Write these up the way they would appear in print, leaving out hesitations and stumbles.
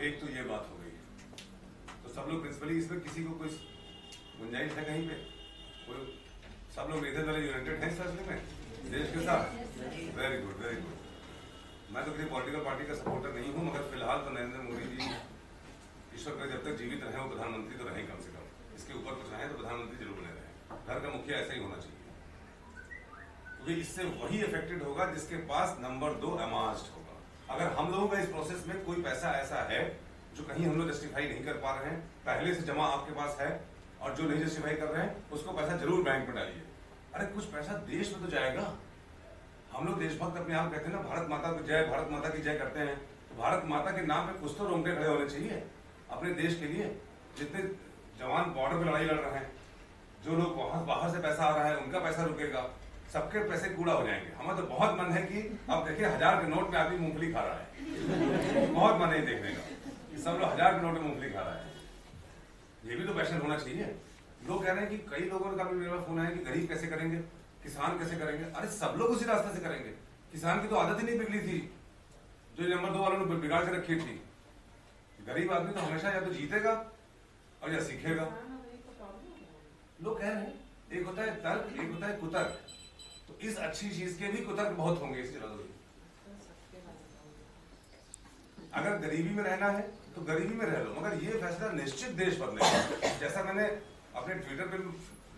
एक तो ये बात हो गई है, तो सब लोग प्रिंसिपली इसमें किसी को कोई गुंजाइश है कहीं पे, कोई सब लोग इधर वाले यूनाइटेड हैं इस फैसले में देश के साथ? Very good very good. मैं तो किसी पॉलिटिकल पार्टी का सपोर्टर नहीं हूँ, मगर फिलहाल तो नरेंद्र मोदी जी ईश्वर करे जब तक जीवित रहे वो प्रधानमंत्री तो रहें कम से कम, इसके ऊपर कुछ रहे तो प्रधानमंत्री जरूर बने रहे। घर का मुखिया ऐसा ही होना चाहिए, क्योंकि इससे वही इफेक्टेड होगा जिसके पास नंबर 2 अमास्ड होगा। अगर हम लोगों का इस प्रोसेस में कोई पैसा ऐसा है जो कहीं हम लोग जस्टिफाई नहीं कर पा रहे हैं, पहले से जमा आपके पास है और जो नहीं जस्टिफाई कर रहे हैं उसको पैसा जरूर बैंक में डालिए। अरे कुछ पैसा देश में तो जाएगा। हम लोग देशभक्त अपने आप कहते हैं ना, भारत माता की जय, भारत माता की जय करते हैं, तो भारत माता के नाम पे कुछ तो रोंगटे खड़े होने चाहिए अपने देश के लिए। जितने जवान बॉर्डर पे लड़ाई लड़ रहे हैं, जो लोग वहां बाहर से पैसा आ रहा है उनका पैसा रुकेगा, सबके पैसे कूड़ा हो जाएंगे। हमें तो बहुत मन है कि अब देखिए 1000 के नोट में आदमी मूंगफली खा रहा है बहुत मन है देखने का कि सब लोग 1000 के नोट में मूंगफली खा रहा है। ये भी तो पैशन होना चाहिए। लोग कह रहे हैं कि कई लोगों का भी मेरा फोन आया कि गरीब कैसे करेंगे, किसान कैसे करेंगे। अरे सब लोग उसी रास्ते से करेंगे। किसान की तो आदत ही नहीं बिगड़ी थी जो नंबर 2 वालों ने बिगाड़ के रखी थी। गरीब आदमी तो हमेशा या तो जीतेगा और या सीखेगा। लोग कह रहे हैं एक होता है तर्क, एक होता है कुतर्क, तो इस अच्छी चीज के भी कुतर्क बहुत होंगे इस जरूरी। अगर गरीबी में रहना है तो गरीबी में रह लो, मगर ये फैसला निश्चित देश बदलेगा। जैसा मैंने अपने ट्विटर पे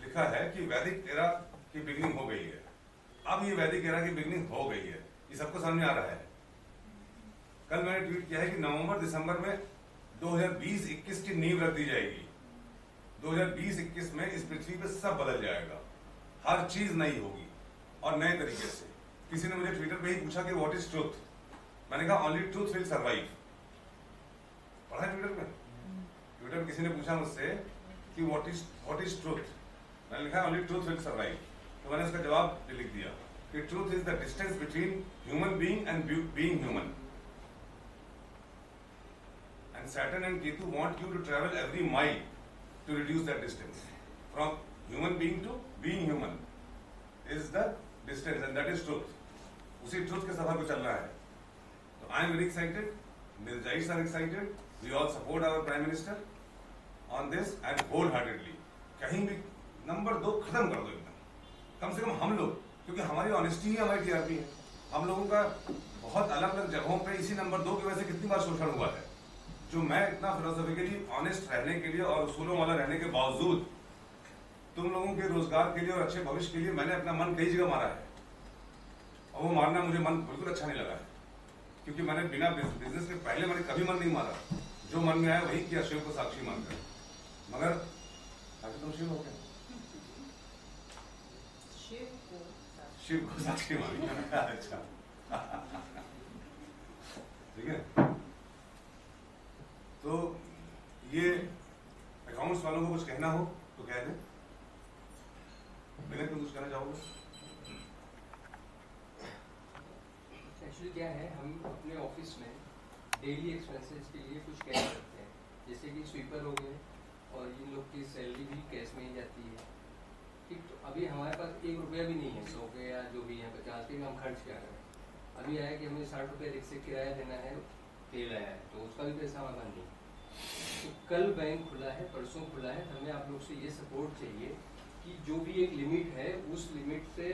लिखा है कि वैदिक एरा की बिगनिंग हो गई है, अब ये वैदिक एरा की बिगनिंग हो गई है, ये सबको समझ आ रहा है। कल मैंने ट्वीट किया है कि नवंबर दिसंबर में 2020-21 की नींव रख दी जाएगी। 2020-21 में इस पृथ्वी पे सब बदल जाएगा, हर चीज नई होगी और नए तरीके से। किसी ने मुझे ट्विटर पे ही पूछा कि व्हाट इज ट्रूथ, मैंने कहा ओनली ट्रूथ विल सर्वाइव। पढ़ा है ट्विटर में? ट्विटर किसी ने पूछा मुझसे कि व्हाट इज ट्रूथ, मैंने लिखा ओनली ट्रूथ विल सर्वाइव। तो मैंने उसका जवाब लिख दिया कि truth is the distance between human being and being human, and Saturn and Ketu want you to travel every mile to reduce that distance from human being to being human is the distance, and that is truth. उसी truth के सफर को चलना है। तो I am very excited, Mirjais are excited, we all support our Prime Minister on this and wholeheartedly। कहीं भी number 2 खत्म कर दो एकदम, कम से कम हम लोग, क्योंकि हमारी ऑनेस्टी ही हमारी टीआरपी है। हम लोगों का बहुत अलग अलग जगहों पे इसी नंबर 2 की वजह से कितनी बार शोषण हुआ है। जो मैं इतना फिलोसॉफिकली ऑनेस्ट रहने के लिए और उसूलों वाला रहने के बावजूद तुम लोगों के रोजगार के लिए और अच्छे भविष्य के लिए मैंने अपना मन कई जगह मारा है, और वो मारना मुझे मन बिल्कुल अच्छा नहीं लगा है, क्योंकि मैंने बिना बिजनेस के पहले मैंने कभी मन नहीं मारा। जो मन में आया वही किया, शिव को साक्षी मानकर। मगर अभी तुम शिव हो गए, शिव को साक्षी मान। अच्छा ठीक है। तो ये अकाउंट्स वालों को कुछ कहना हो तो कह दें। तुम कुछ कहना चाहोगे? एक्चुअली क्या है, हम अपने ऑफिस में डेली एक्सपेंसेस के लिए कुछ कैश रखते हैं, जैसे कि स्वीपर हो गए और इन लोग की सैलरी भी कैश में ही जाती है। ठीक, तो अभी हमारे पास 1 रुपया भी नहीं है, 100 के या जो भी है 50 के हम खर्च क्या करें। अभी आया कि हमें 60 रुपये रिक्शे किराया देना है, तेल आया है, तो उसका भी पैसा हमारा नहीं। तो कल बैंक खुला है, परसों खुला है, हमें आप लोग से ये सपोर्ट चाहिए कि जो भी एक लिमिट है उस लिमिट से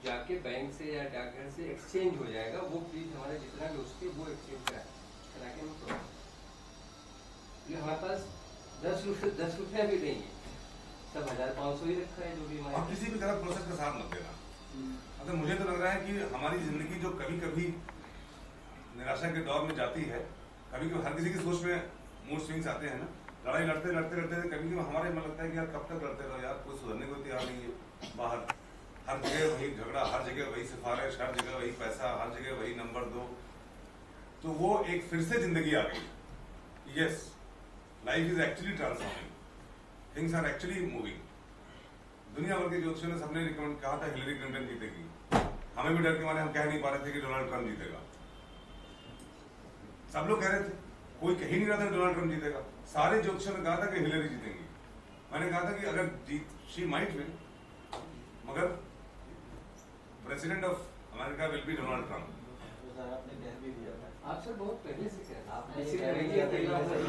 जाके बैंक से या डाकघर से एक्सचेंज हो जाएगा, वो प्लीज हमारे जितना भी उसके वो एक्सचेंज करा के हम करो। ये हमारे पास 10 रुपया भी नहीं है, सब 1500 ही रखा है जो भी हमारे। किसी भी तरह प्रोसेस का साथ मत देना। अगर मुझे तो लग रहा है कि हमारी जिंदगी जो कभी कभी निराशा के दौर में जाती है, कभी कभी हर किसी की सोच में मूड स्विंग्स आते हैं ना, लड़ाई लड़ते लड़ते लड़ते कभी कभी हमारे मन लगता है कि यार कब तक लड़ते रहो यार, कोई सुधरने को तैयार नहीं है। बाहर हर जगह वही झगड़ा, हर जगह वही सिफारिश, हर जगह वही पैसा, हर जगह वही नंबर 2। तो वो एक फिर से जिंदगी आ गई। Yes, life is actually transforming, things are actually moving. दुनिया भर के ज्योतिषियों ने सबने रिकमेंड कहा था हिलरी क्लिंटन जीतेगी, हमें भी डर के मारे हम कह नहीं पा रहे थे कि डोनाल्ड ट्रंप जीतेगा। सब लोग कह रहे थे, कोई कह ही नहीं रहा था डोनाल्ड ट्रंप जीतेगा। सारे ज्योतिषियों ने कहा था कि हिलरी जीतेंगी। मैंने कहा था कि अगर जीत, शी माइट विन, मगर president of America will be Donald Trump. आपने कह भी दिया था आप सर बहुत पहले से कह रहे हैं, आप नहीं, ऐसे मैंने करेंगे किया था, अकेला ये होगा।